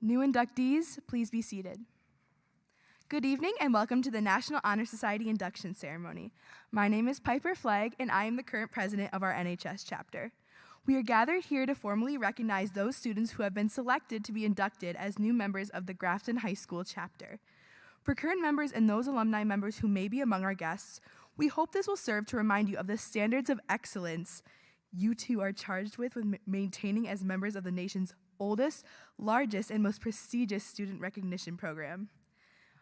New inductees, please be seated. Good evening and welcome to the National Honor Society induction ceremony. My name is Piper Flagg and I am the current president of our NHS chapter. We are gathered here to formally recognize those students who have been selected to be inducted as new members of the Grafton High School chapter. For current members and those alumni members who may be among our guests, we hope this will serve to remind you of the standards of excellence you two are charged with maintaining as members of the nation's oldest, largest, and most prestigious student recognition program.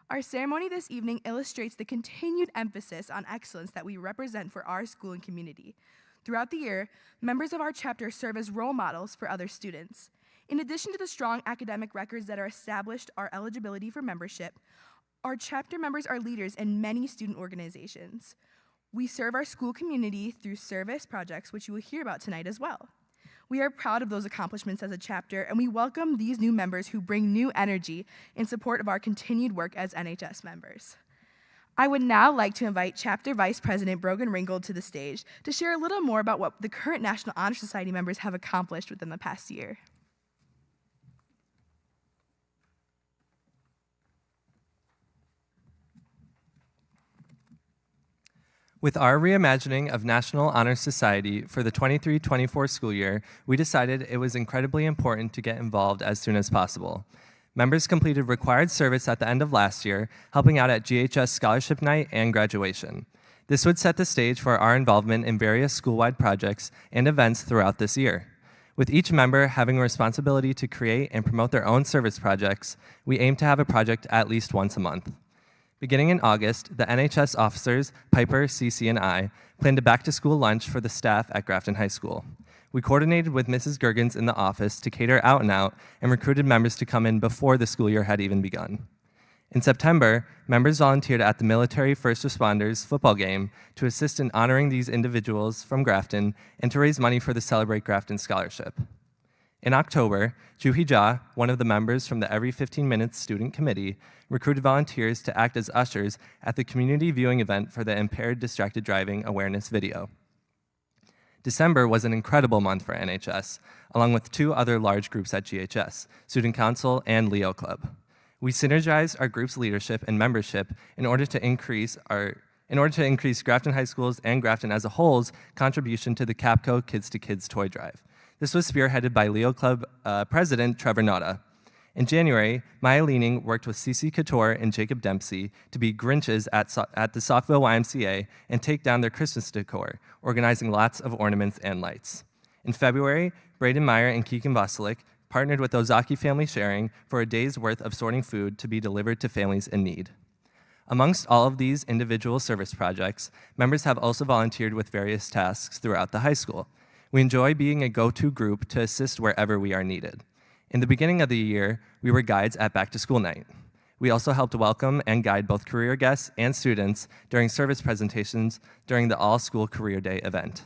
Our ceremony this evening illustrates the continued emphasis on excellence that we represent for our school and community. Throughout the year, members of our chapter serve as role models for other students. In addition to the strong academic records that are established our eligibility for membership, our chapter members are leaders in many student organizations. We serve our school community through service projects, which you will hear about tonight as well. We are proud of those accomplishments as a chapter, and we welcome these new members who bring new energy in support of our continued work as NHS members. I would now like to invite Chapter Vice President Brogan Ringgold to the stage to share a little more about what the current National Honor Society members have accomplished within the past year. With our reimagining of National Honor Society for the 23-24 school year, we decided it was incredibly important to get involved as soon as possible. Members completed required service at the end of last year, helping out at GHS Scholarship Night and graduation. This would set the stage for our involvement in various school-wide projects and events throughout this year. With each member having a responsibility to create and promote their own service projects, we aim to have a project at least once a month. Beginning in August, the NHS officers, Piper, Cece, and I, planned a back-to-school lunch for the staff at Grafton High School. We coordinated with Mrs. Gergens in the office to cater out and out and recruited members to come in before the school year had even begun. In September, members volunteered at the military first responders football game to assist in honoring these individuals from Grafton and to raise money for the Celebrate Grafton Scholarship. In October, Juhi Jha, one of the members from the Every 15 Minutes Student Committee, recruited volunteers to act as ushers at the community viewing event for the Impaired Distracted Driving Awareness video. December was an incredible month for NHS, along with two other large groups at GHS, Student Council and Leo Club. We synergized our group's leadership and membership in order to increase Grafton High School's and Grafton as a whole's contribution to the Capco Kids to Kids toy drive. This was spearheaded by Leo Club President Trevor Notta. In January, Maya Leaning worked with Cece Couture and Jacob Dempsey to be Grinches at the Saukville YMCA and take down their Christmas decor, organizing lots of ornaments and lights. In February, Braden Meyer and Keegan Vasilik partnered with Ozaki Family Sharing for a day's worth of sorting food to be delivered to families in need. Amongst all of these individual service projects, members have also volunteered with various tasks throughout the high school. We enjoy being a go-to group to assist wherever we are needed. In the beginning of the year, we were guides at Back to School Night. We also helped welcome and guide both career guests and students during service presentations during the All-School Career Day event.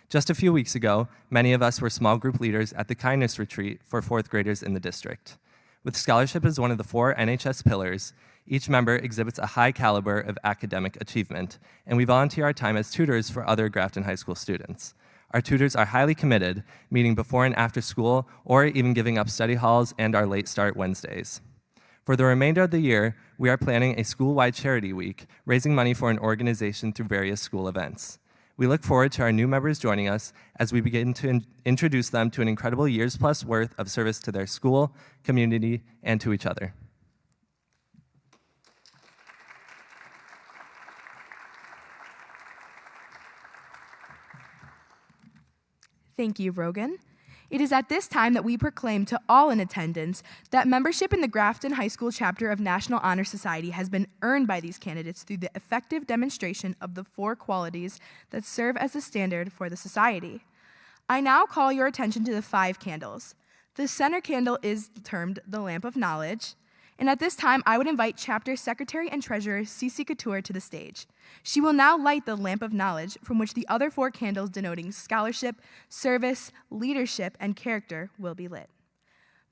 Just a few weeks ago, many of us were small group leaders at the Kindness Retreat for fourth graders in the district. With scholarship as one of the 4 NHS pillars, each member exhibits a high caliber of academic achievement, and we volunteer our time as tutors for other Grafton High School students. Our tutors are highly committed, meeting before and after school, or even giving up study halls and our late start Wednesdays. For the remainder of the year, we are planning a school-wide charity week, raising money for an organization through various school events. We look forward to our new members joining us as we begin to introduce them to an incredible years plus worth of service to their school, community, and to each other. Thank you, Brogan. It is at this time that we proclaim to all in attendance that membership in the Grafton High School chapter of National Honor Society has been earned by these candidates through the effective demonstration of the 4 qualities that serve as the standard for the society. I now call your attention to the 5 candles. The center candle is termed the Lamp of Knowledge, and at this time, I would invite Chapter Secretary and Treasurer Cece Couture to the stage. She will now light the Lamp of Knowledge, from which the other 4 candles denoting scholarship, service, leadership, and character will be lit.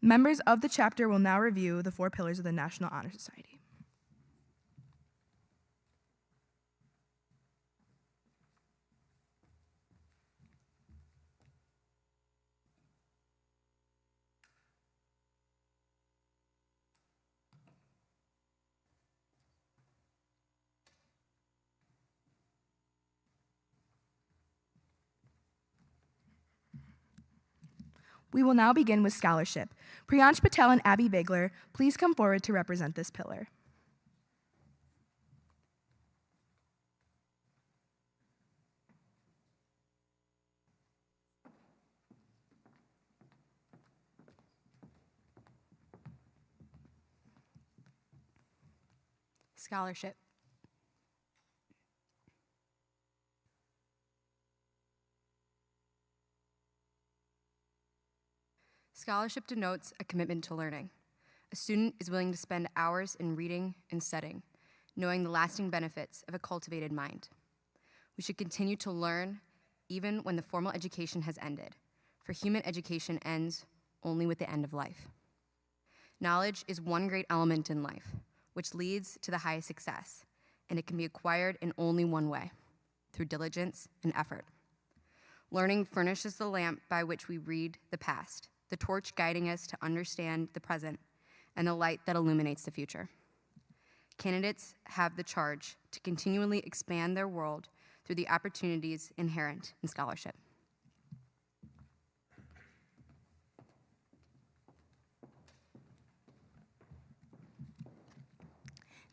Members of the chapter will now review the 4 pillars of the National Honor Society. We will now begin with scholarship. Priyansh Patel and Abby Bigler, please come forward to represent this pillar. Scholarship. Scholarship denotes a commitment to learning. A student is willing to spend hours in reading and studying, knowing the lasting benefits of a cultivated mind. We should continue to learn even when the formal education has ended, for human education ends only with the end of life. Knowledge is one great element in life, which leads to the highest success, and it can be acquired in only one way, through diligence and effort. Learning furnishes the lamp by which we read the past, the torch guiding us to understand the present, and the light that illuminates the future. Candidates have the charge to continually expand their world through the opportunities inherent in scholarship.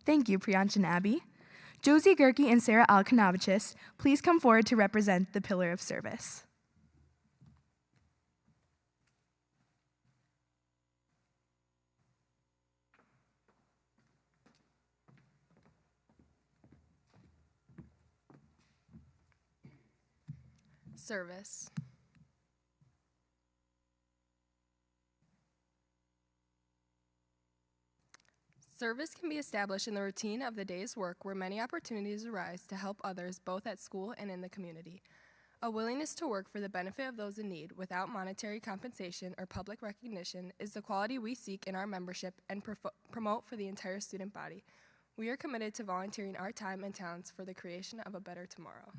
Thank you, Priyansh and Abby. Josie Gerke and Sarah Alkanavichis, please come forward to represent the pillar of service. Service. Service can be established in the routine of the day's work where many opportunities arise to help others both at school and in the community. A willingness to work for the benefit of those in need without monetary compensation or public recognition is the quality we seek in our membership and promote for the entire student body. We are committed to volunteering our time and talents for the creation of a better tomorrow.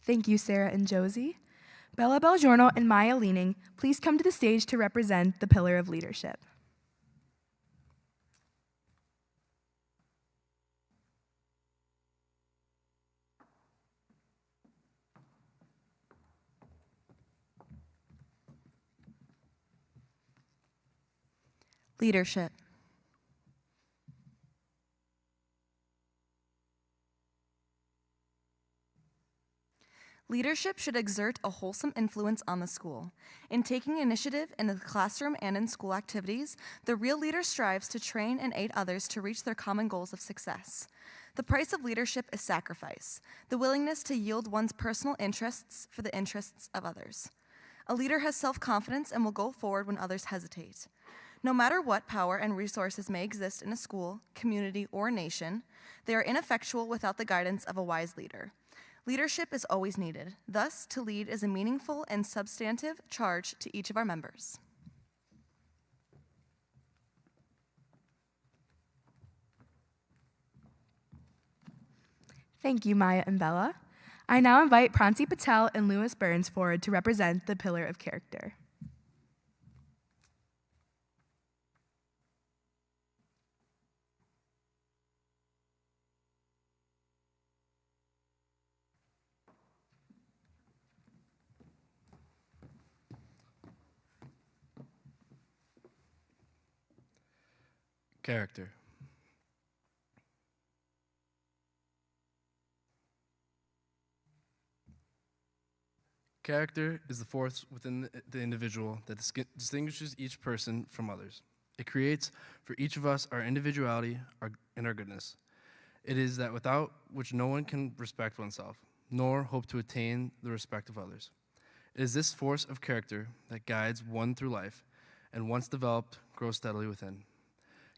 Thank you, Sarah and Josie. Bella Belgiorno and Maya Leaning, please come to the stage to represent the pillar of leadership. Leadership. Leadership should exert a wholesome influence on the school. In taking initiative in the classroom and in school activities, the real leader strives to train and aid others to reach their common goals of success. The price of leadership is sacrifice, the willingness to yield one's personal interests for the interests of others. A leader has self-confidence and will go forward when others hesitate. No matter what power and resources may exist in a school, community, or nation, they are ineffectual without the guidance of a wise leader. Leadership is always needed. Thus, to lead is a meaningful and substantive charge to each of our members. Thank you, Maya and Bella. I now invite Pransi Patel and Lewis Burns forward to represent the pillar of character. Character. Character is the force within the individual that distinguishes each person from others. It creates for each of us our individuality and our goodness. It is that without which no one can respect oneself, nor hope to attain the respect of others. It is this force of character that guides one through life, and once developed, grows steadily within.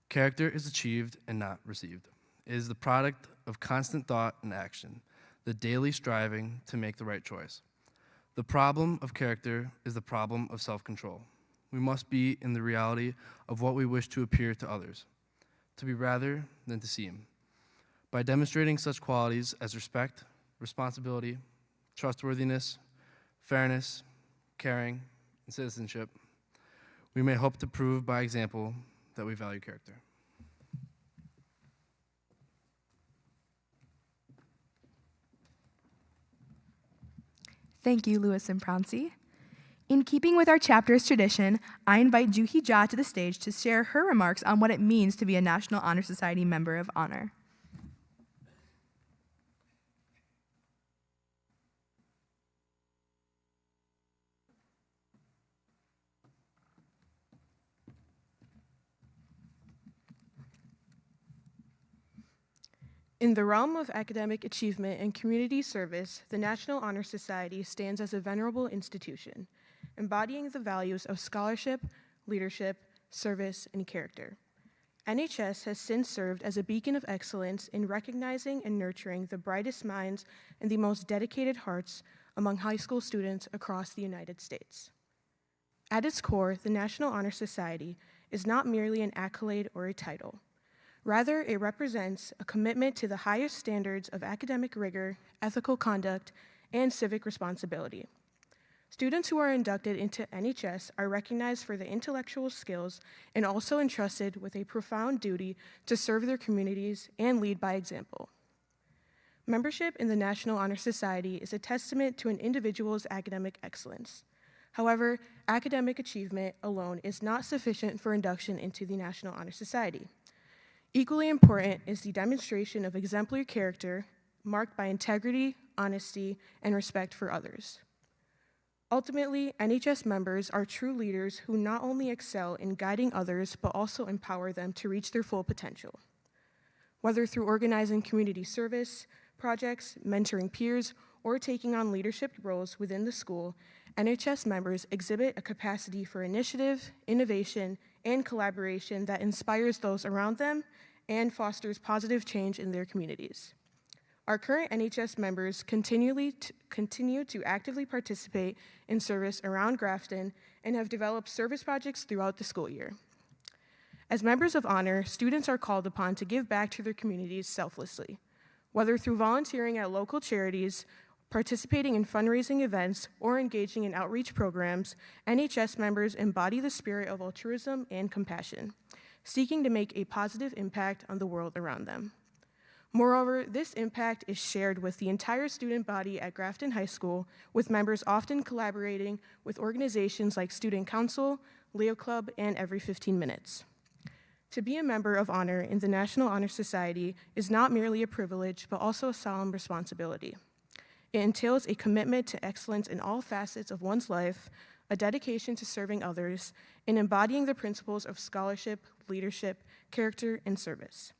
Character is achieved and not received. It is the product of constant thought and action, the daily striving to make the right choice. The problem of character is the problem of self-control. We must be in the reality of what we wish to appear to others, to be rather than to seem. By demonstrating such qualities as respect, responsibility, trustworthiness, fairness, caring, and citizenship, we may hope to prove by example that we value character. Thank you, Lewis and Pronsi. In keeping with our chapter's tradition, I invite Juhi Jha to the stage to share her remarks on what it means to be a National Honor Society Member of Honor. In the realm of academic achievement and community service, the National Honor Society stands as a venerable institution, embodying the values of scholarship, leadership, service, and character. NHS has since served as a beacon of excellence in recognizing and nurturing the brightest minds and the most dedicated hearts among high school students across the United States. At its core, the National Honor Society is not merely an accolade or a title. Rather, it represents a commitment to the highest standards of academic rigor, ethical conduct, and civic responsibility. Students who are inducted into NHS are recognized for their intellectual skills and also entrusted with a profound duty to serve their communities and lead by example. Membership in the National Honor Society is a testament to an individual's academic excellence. However, academic achievement alone is not sufficient for induction into the National Honor Society. Equally important is the demonstration of exemplary character marked by integrity, honesty, and respect for others. Ultimately, NHS members are true leaders who not only excel in guiding others, but also empower them to reach their full potential. Whether through organizing community service projects, mentoring peers, or taking on leadership roles within the school, NHS members exhibit a capacity for initiative, innovation, and collaboration that inspires those around them and fosters positive change in their communities. Our current NHS members continue to actively participate in service around Grafton and have developed service projects throughout the school year. As members of honor, students are called upon to give back to their communities selflessly, whether through volunteering at local charities, participating in fundraising events, or engaging in outreach programs. NHS members embody the spirit of altruism and compassion, seeking to make a positive impact on the world around them. Moreover, this impact is shared with the entire student body at Grafton High School, with members often collaborating with organizations like Student Council, Leo Club, and Every 15 Minutes. To be a member of honor in the National Honor Society is not merely a privilege, but also a solemn responsibility. It entails a commitment to excellence in all facets of one's life, a dedication to serving others, and embodying the principles of scholarship, leadership, character, and service.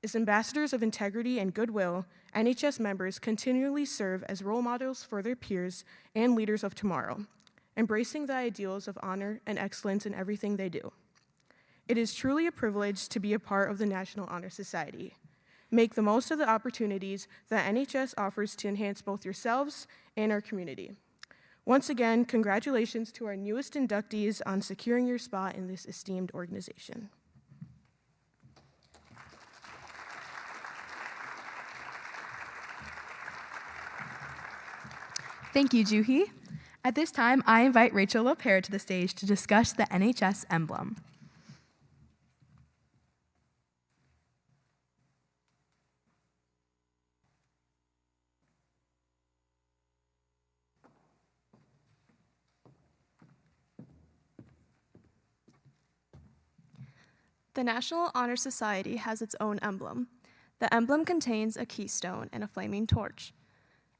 As ambassadors of integrity and goodwill, NHS members continually serve as role models for their peers and leaders of tomorrow, embracing the ideals of honor and excellence in everything they do. It is truly a privilege to be a part of the National Honor Society. Make the most of the opportunities that NHS offers to enhance both yourselves and our community. Once again, congratulations to our newest inductees on securing your spot in this esteemed organization. Thank you, Juhi. At this time, I invite Rachel Lopera to the stage to discuss the NHS emblem. The National Honor Society has its own emblem. The emblem contains a keystone and a flaming torch.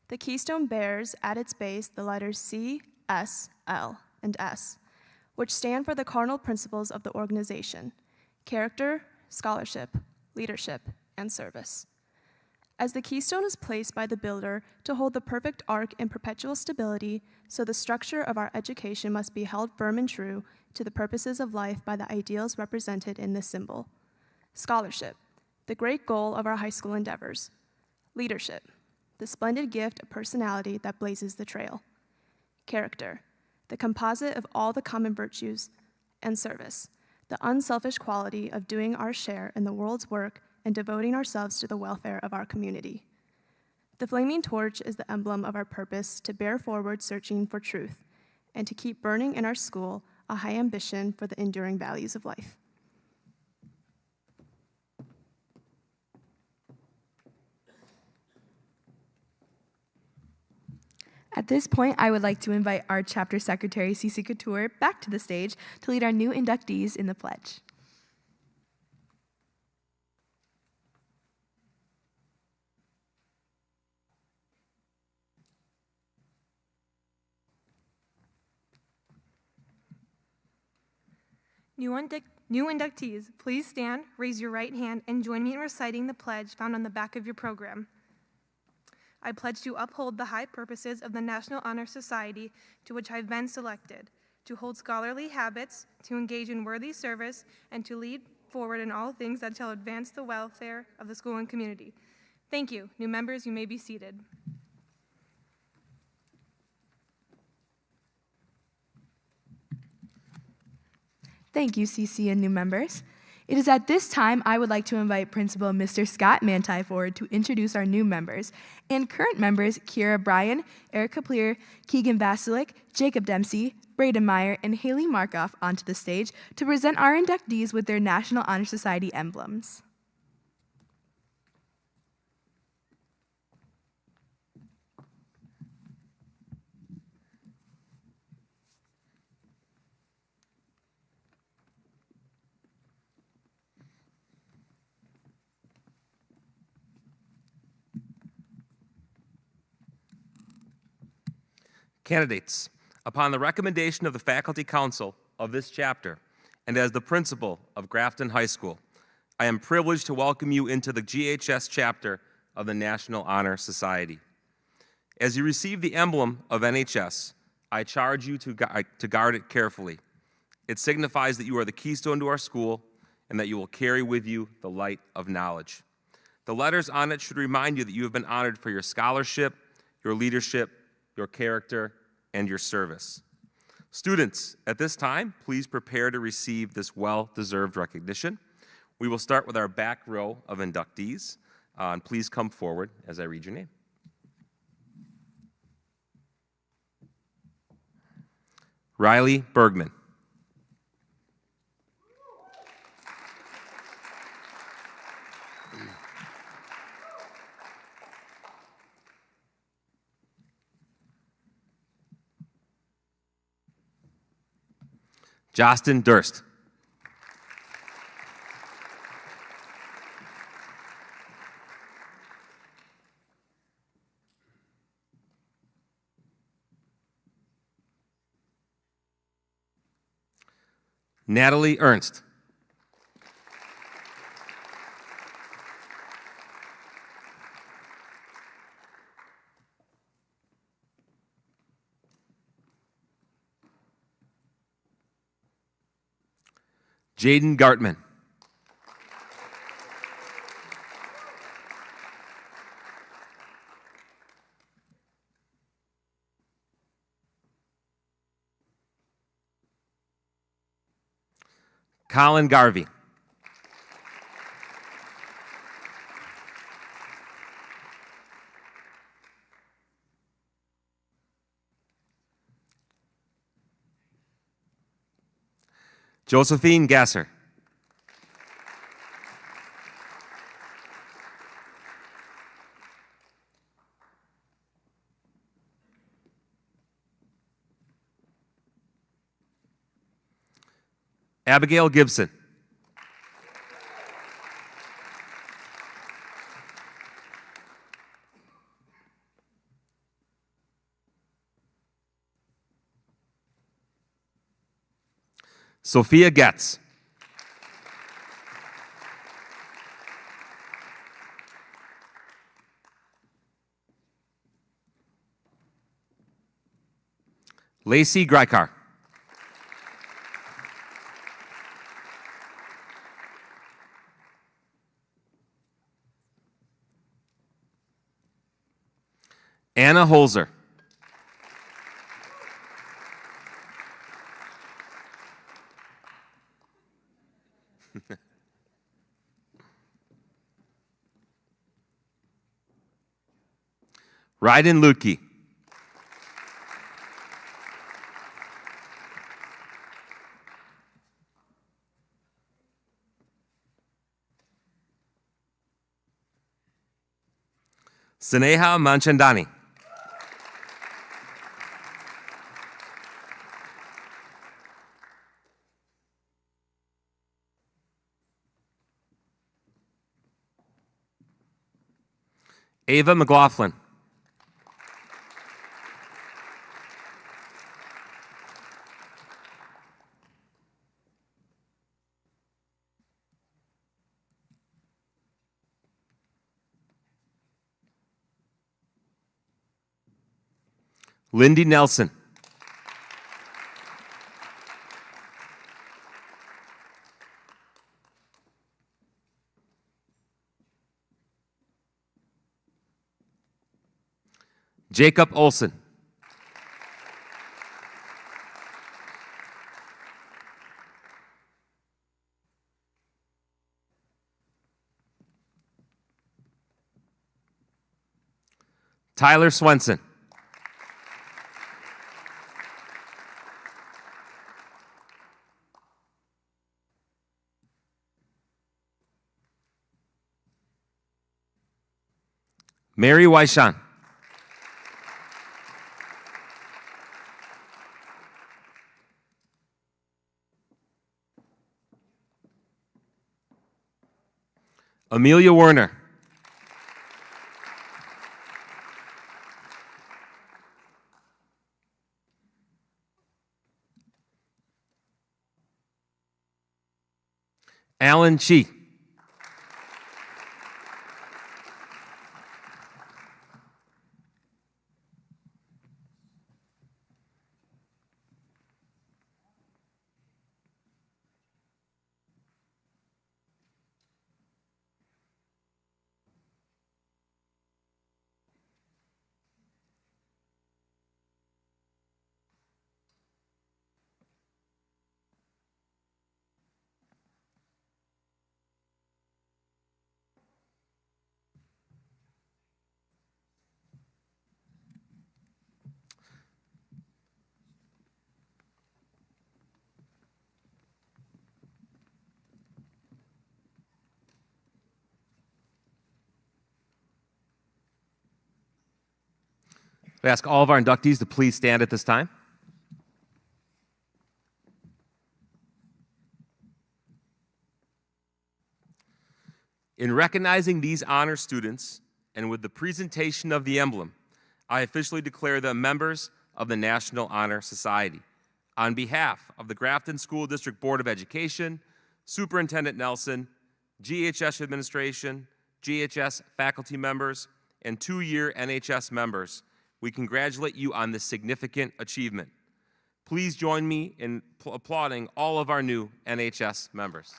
The keystone bears at its base the letters C, S, L, and S, which stand for the cardinal principles of the organization: character, scholarship, leadership, and service. As the keystone is placed by the builder to hold the perfect arc in perpetual stability, so the structure of our education must be held firm and true to the purposes of life by the ideals represented in this symbol. Scholarship, the great goal of our high school endeavors. Leadership, the splendid gift of personality that blazes the trail. Character, the composite of all the common virtues. And service, the unselfish quality of doing our share in the world's work and devoting ourselves to the welfare of our community. The flaming torch is the emblem of our purpose to bear forward searching for truth and to keep burning in our school a high ambition for the enduring values of life. At this point, I would like to invite our chapter secretary, Cece Couture, back to the stage to lead our new inductees in the pledge. New inductees, please stand, raise your right hand, and join me in reciting the pledge found on the back of your program. I pledge to uphold the high purposes of the National Honor Society to which I have been selected, to hold scholarly habits, to engage in worthy service, and to lead forward in all things that shall advance the welfare of the school and community. Thank you. New members, you may be seated. Thank you, CC and new members. It is at this time I would like to invite Principal Mr. Scott Manti forward to introduce our new members and current members Kiera Bryan, Eric Kaplir, Keegan Vasilik, Jacob Dempsey, Braden Meyer, and Haley Markoff onto the stage to present our inductees with their National Honor Society emblems. Candidates, upon the recommendation of the Faculty Council of this chapter and as the principal of Grafton High School, I am privileged to welcome you into the GHS chapter of the National Honor Society. As you receive the emblem of NHS, I charge you to guard it carefully. It signifies that you are the keystone to our school and that you will carry with you the light of knowledge. The letters on it should remind you that you have been honored for your scholarship, your leadership, your character, and your service. Students, at this time, please prepare to receive this well-deserved recognition. We will start with our back row of inductees. And please come forward as I read your name. Riley Bergman. Justin Durst. Natalie Ernst. Jaden Gartman. Colin Garvey. Josephine Gasser. Abigail Gibson. Sophia Getz. Lacey Grykar. Anna Holzer. Ryden Lutke. Sneha Manchandani. Ava McLaughlin. Lindy Nelson. Jacob Olson. Tyler Swenson. Mary Weishan. Amelia Werner. Alan Chi. I ask all of our inductees to please stand at this time. In recognizing these honor students and with the presentation of the emblem, I officially declare them members of the National Honor Society. On behalf of the Grafton School District Board of Education, Superintendent Nelson, GHS administration, GHS faculty members, and two-year NHS members, we congratulate you on this significant achievement. Please join me in applauding all of our new NHS members.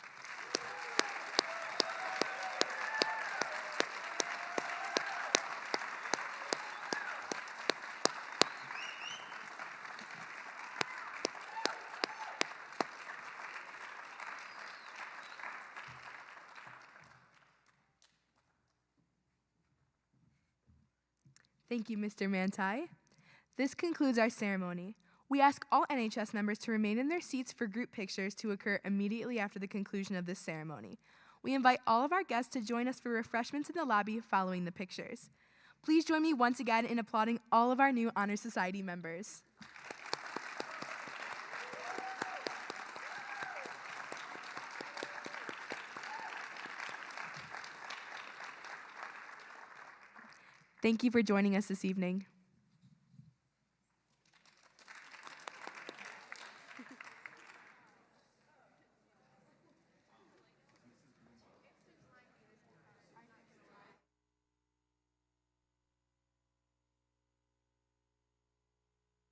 Thank you, Mr. Manti. This concludes our ceremony. We ask all NHS members to remain in their seats for group pictures to occur immediately after the conclusion of this ceremony. We invite all of our guests to join us for refreshments in the lobby following the pictures. Please join me once again in applauding all of our new Honor Society members. Thank you for joining us this evening.